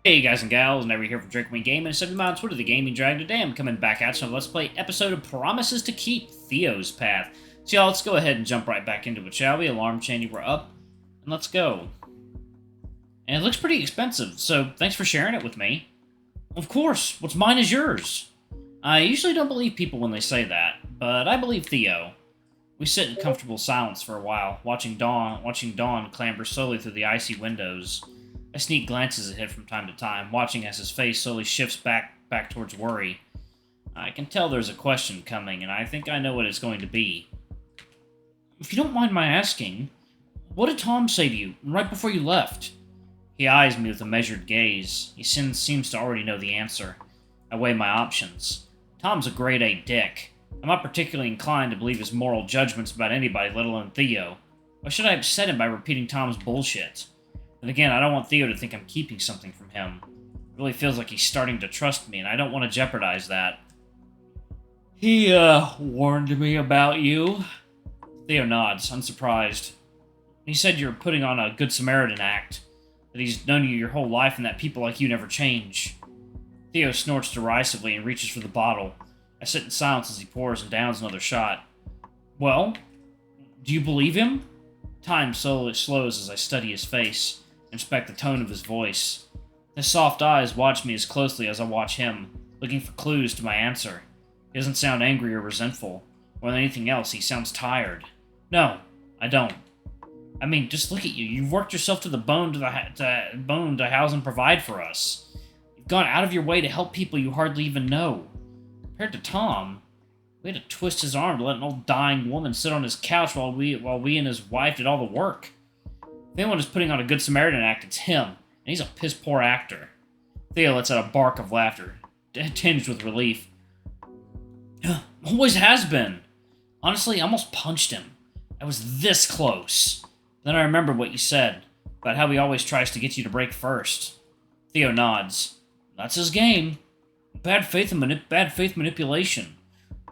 Hey guys and gals, Never here from Drinking Game, and send me on Twitter, the Gaming Drag. Today I'm coming back at you on Let's Play episode of Promises to Keep, Theo's Path. So y'all, let's go ahead and jump right back into it, shall we? Alarm chain, we're up, and let's go. And it looks pretty expensive, so thanks for sharing it with me. Of course, what's mine is yours. I usually don't believe people when they say that, but I believe Theo. We sit in comfortable silence for a while, watching Dawn clamber slowly through the icy windows. I sneak glances at him from time to time, watching as his face slowly shifts back towards worry. I can tell there's a question coming, and I think I know what it's going to be. If you don't mind my asking, what did Tom say to you right before you left? He eyes me with a measured gaze. He seems to already know the answer. I weigh my options. Tom's a grade-A dick. I'm not particularly inclined to believe his moral judgments about anybody, let alone Theo. Why should I upset him by repeating Tom's bullshit? And again, I don't want Theo to think I'm keeping something from him. It really feels like he's starting to trust me, and I don't want to jeopardize that. He, warned me about you. Theo nods, unsurprised. He said you're putting on a Good Samaritan act, that he's known you your whole life and that people like you never change. Theo snorts derisively and reaches for the bottle. I sit in silence as he pours and downs another shot. Well, do you believe him? Time slowly slows as I study his face. Inspect the tone of his voice. His soft eyes watch me as closely as I watch him, looking for clues to my answer. He doesn't sound angry or resentful. More than anything else, he sounds tired. No, I don't. I mean, just look at you. You've worked yourself to the bone to house and provide for us. You've gone out of your way to help people you hardly even know. Compared to Tom, we had to twist his arm to let an old dying woman sit on his couch while we and his wife did all the work. If anyone is putting on a Good Samaritan act, it's him, and he's a piss-poor actor. Theo lets out a bark of laughter, tinged with relief. Always has been. Honestly, I almost punched him. I was this close. Then I remembered what you said, about how he always tries to get you to break first. Theo nods. That's his game. Bad faith manipulation.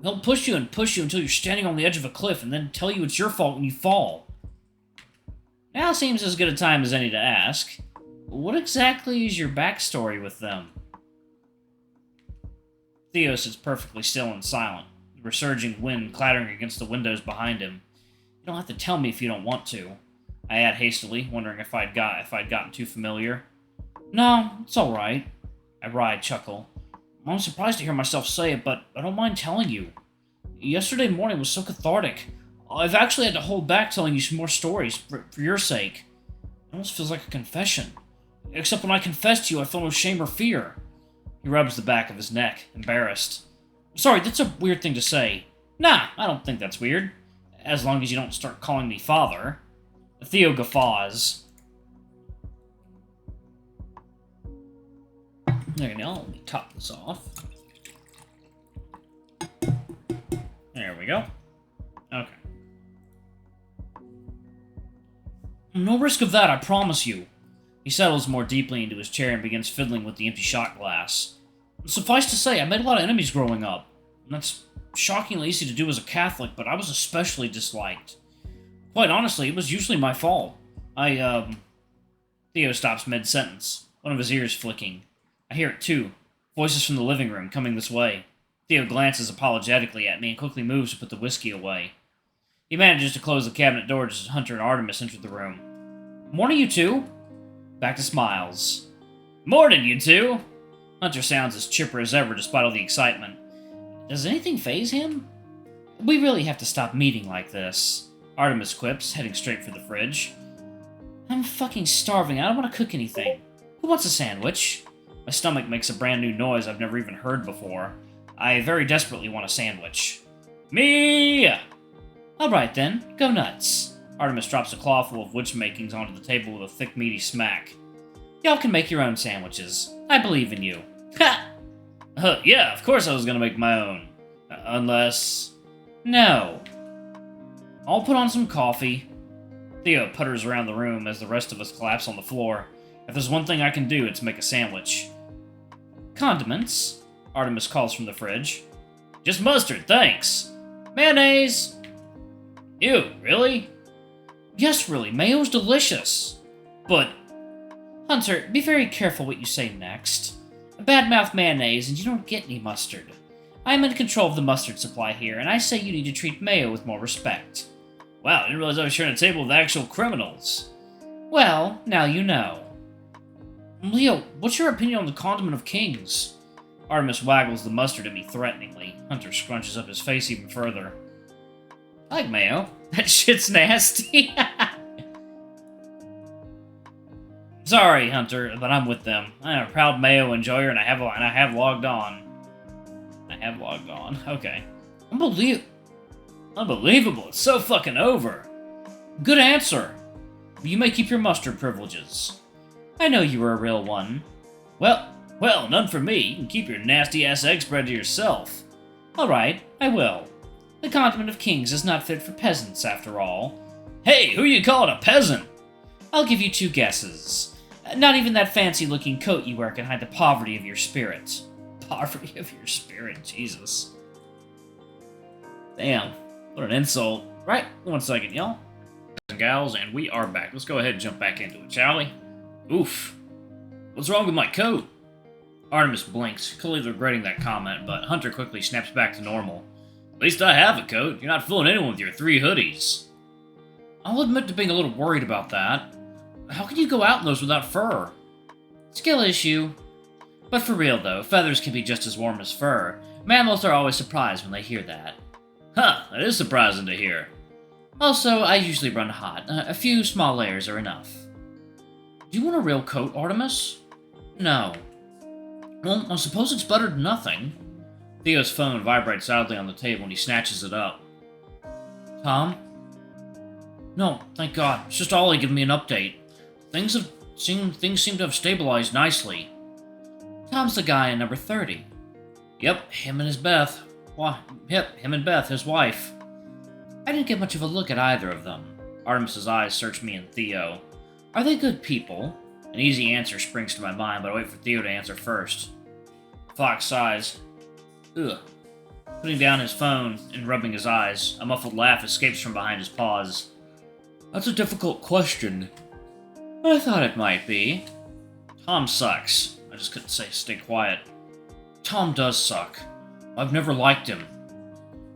He'll push you until you're standing on the edge of a cliff and then tell you it's your fault when you fall. Now seems as good a time as any to ask, what exactly is your backstory with them? Theo sits perfectly still and silent, the resurging wind clattering against the windows behind him. You don't have to tell me if you don't want to. I add hastily, wondering if I'd gotten too familiar. No, it's all right. I wry, chuckle. I'm surprised to hear myself say it, but I don't mind telling you. Yesterday morning was so cathartic. I've actually had to hold back telling you some more stories, for your sake. It almost feels like a confession. Except when I confess to you, I feel no shame or fear. He rubs the back of his neck, embarrassed. Sorry, that's a weird thing to say. Nah, I don't think that's weird. As long as you don't start calling me father. Theo guffaws. Okay, now let me top this off. There we go. Okay. No risk of that, I promise you. He settles more deeply into his chair and begins fiddling with the empty shot glass. Suffice to say, I made a lot of enemies growing up. And that's shockingly easy to do as a Catholic, but I was especially disliked. Quite honestly, it was usually my fault. Theo stops mid-sentence, one of his ears flicking. I hear it too. Voices from the living room coming this way. Theo glances apologetically at me and quickly moves to put the whiskey away. He manages to close the cabinet door just as Hunter and Artemis enter the room. Morning, you two. Back to smiles. Morning, you two. Hunter sounds as chipper as ever despite all the excitement. Does anything faze him? We really have to stop meeting like this. Artemis quips, heading straight for the fridge. I'm fucking starving. I don't want to cook anything. Who wants a sandwich? My stomach makes a brand new noise I've never even heard before. I very desperately want a sandwich. Me! Alright then, go nuts. Artemis drops a claw full of witch makings onto the table with a thick, meaty smack. Y'all can make your own sandwiches. I believe in you. Ha! Yeah, of course I was gonna make my own. Unless... No. I'll put on some coffee. Theo putters around the room as the rest of us collapse on the floor. If there's one thing I can do, it's make a sandwich. Condiments? Artemis calls from the fridge. Just mustard, thanks. Mayonnaise! Ew, really? Yes, really, mayo's delicious. But Hunter, be very careful what you say next. Badmouth mayonnaise, and you don't get any mustard. I am in control of the mustard supply here, and I say you need to treat mayo with more respect. Wow, I didn't realize I was sharing a table with actual criminals. Well, now you know. Leo, what's your opinion on the condiment of kings? Artemis waggles the mustard at me threateningly. Hunter scrunches up his face even further. I like mayo. That shit's nasty. Sorry, Hunter, but I'm with them. I'm a proud mayo enjoyer, and I have logged on. Okay. Unbelievable. It's so fucking over. Good answer. You may keep your mustard privileges. I know you were a real one. Well, none for me. You can keep your nasty-ass egg spread to yourself. Alright, I will. The condiment of kings is not fit for peasants, after all. Hey, who you calling a peasant? I'll give you 2 guesses. Not even that fancy-looking coat you wear can hide the poverty of your spirit. Poverty of your spirit, Jesus. Damn, what an insult. Right, 1 second, y'all. And gals, and we are back. Let's go ahead and jump back into it, shall we? Oof. What's wrong with my coat? Artemis blinks, clearly regretting that comment, but Hunter quickly snaps back to normal. At least I have a coat. You're not fooling anyone with your 3 hoodies. I'll admit to being a little worried about that. How can you go out in those without fur? Skill issue. But for real though, feathers can be just as warm as fur. Mammals are always surprised when they hear that. Huh, that is surprising to hear. Also, I usually run hot. A few small layers are enough. Do you want a real coat, Artemis? No. Well, I suppose it's better than nothing. Theo's phone vibrates loudly on the table and he snatches it up. Tom? No, thank God. It's just Ollie giving me an update. Things seem to have stabilized nicely. Tom's the guy in number 30. Yep, him and Beth, his wife. I didn't get much of a look at either of them. Artemis's eyes search me and Theo. Are they good people? An easy answer springs to my mind, but I wait for Theo to answer first. Fox sighs. Ugh. Putting down his phone and rubbing his eyes, a muffled laugh escapes from behind his paws. That's a difficult question. I thought it might be. Tom sucks. I just couldn't stay quiet. Tom does suck. I've never liked him.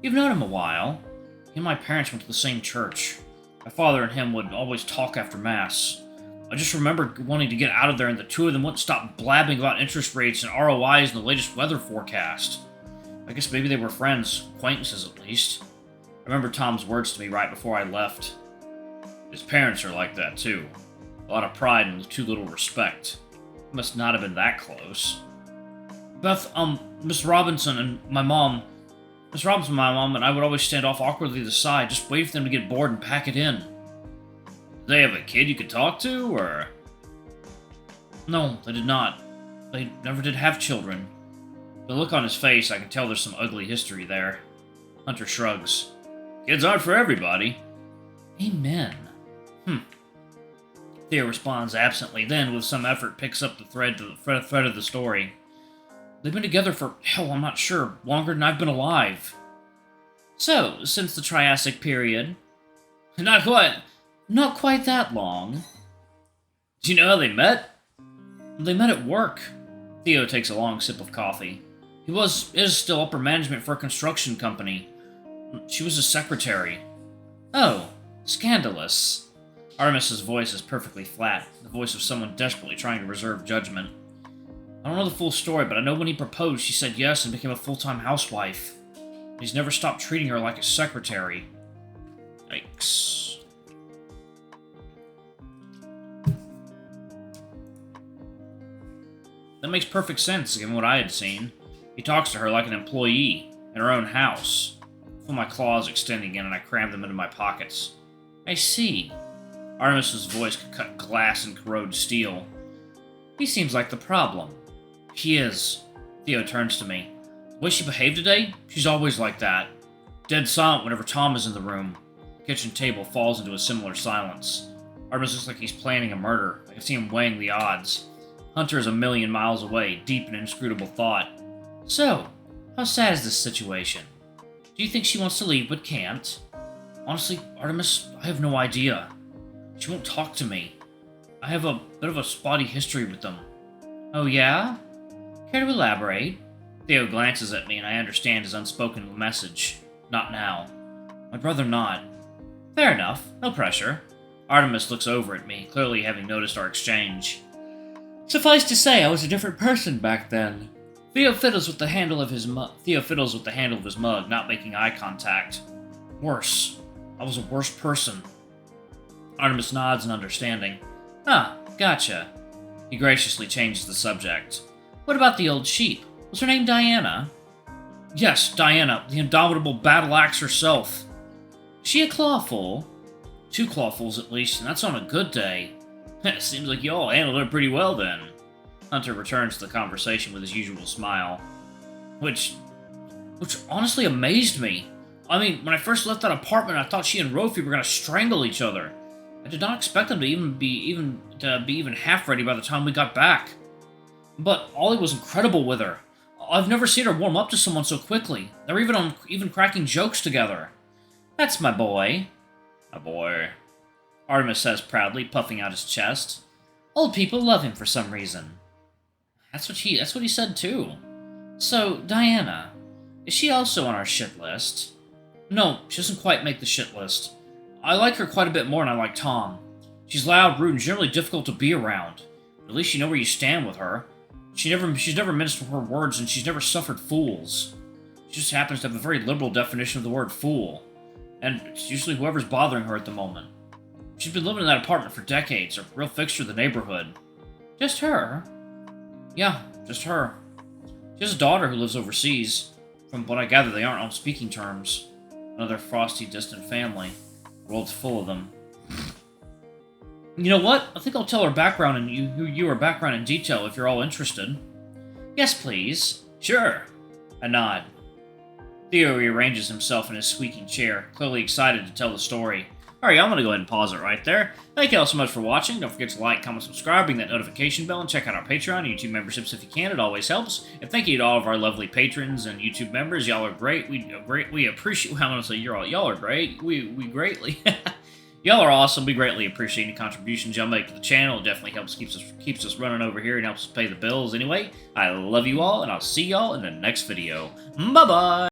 You've known him a while. He and my parents went to the same church. My father and him would always talk after Mass. I just remember wanting to get out of there and the 2 of them wouldn't stop blabbing about interest rates and ROIs and the latest weather forecast. I guess maybe they were friends, acquaintances at least. I remember Tom's words to me right before I left. His parents are like that too. A lot of pride and too little respect. Must not have been that close. Beth, Miss Robinson and my mom and I would always stand off awkwardly to the side, just wait for them to get bored and pack it in. Did they have a kid you could talk to, or? No, they did not. They never did have children. The look on his face, I can tell there's some ugly history there. Hunter shrugs. Kids aren't for everybody. Amen. Theo responds absently, then, with some effort, picks up the thread of the story. They've been together for, hell, I'm not sure, longer than I've been alive. So, since the Triassic period? Not quite that long. Do you know how they met? They met at work. Theo takes a long sip of coffee. He is still upper management for a construction company. She was his secretary. Oh, scandalous. Artemis's voice is perfectly flat, the voice of someone desperately trying to reserve judgment. I don't know the full story, but I know when he proposed, she said yes and became a full-time housewife. He's never stopped treating her like a secretary. Yikes. That makes perfect sense, given what I had seen. He talks to her like an employee, in her own house. I feel my claws extending in, and I cram them into my pockets. I see. Artemis's voice could cut glass and corrode steel. He seems like the problem. He is. Theo turns to me. The way she behaved today, she's always like that. Dead silent whenever Tom is in the room. The kitchen table falls into a similar silence. Artemis looks like he's planning a murder. I can see him weighing the odds. Hunter is a million miles away, deep in inscrutable thought. So, how sad is this situation? Do you think she wants to leave but can't? Honestly, Artemis, I have no idea. She won't talk to me. I have a bit of a spotty history with them. Oh, yeah? Care to elaborate? Theo glances at me, and I understand his unspoken message. Not now. My brother not. Fair enough. No pressure. Artemis looks over at me, clearly having noticed our exchange. Suffice to say, I was a different person back then. Theo fiddles with the handle of his mug, not making eye contact. Worse. I was a worse person. Artemis nods in understanding. Ah, gotcha. He graciously changes the subject. What about the old sheep? Was her name Diana? Yes, Diana, the indomitable battle axe herself. Is she a clawful? 2 clawfuls at least, and that's on a good day. Seems like you all handled her pretty well then. Hunter returns to the conversation with his usual smile. Which honestly amazed me. I mean, when I first left that apartment, I thought she and Rofi were gonna strangle each other. I did not expect them to be even half ready by the time we got back. But Ollie was incredible with her. I've never seen her warm up to someone so quickly. They're even cracking jokes together. That's my boy. My boy. Artemis says proudly, puffing out his chest. Old people love him for some reason. That's what he said too. So, Diana, is she also on our shit list? No, she doesn't quite make the shit list. I like her quite a bit more than I like Tom. She's loud, rude, and generally difficult to be around. At least you know where you stand with her. She's never minced her words, and she's never suffered fools. She just happens to have a very liberal definition of the word fool. And it's usually whoever's bothering her at the moment. She's been living in that apartment for decades, a real fixture of the neighborhood. Just her? Yeah, just her. She has a daughter who lives overseas. From what I gather, they aren't on speaking terms. Another frosty, distant family. The world's full of them. You know what? I think I'll tell her background and her background in detail if you're all interested. Yes, please. Sure. I nod. Theo rearranges himself in his squeaking chair, clearly excited to tell the story. Alright, I'm going to go ahead and pause it right there. Thank you all so much for watching. Don't forget to like, comment, subscribe, ring that notification bell, and check out our Patreon and YouTube memberships if you can. It always helps. And thank you to all of our lovely patrons and YouTube members. Y'all are great. We appreciate. I'm going to say y'all are great. We greatly. Y'all are awesome. We greatly appreciate any contributions y'all make to the channel. It definitely helps keeps us running over here and helps us pay the bills. Anyway, I love you all, and I'll see y'all in the next video. Bye bye.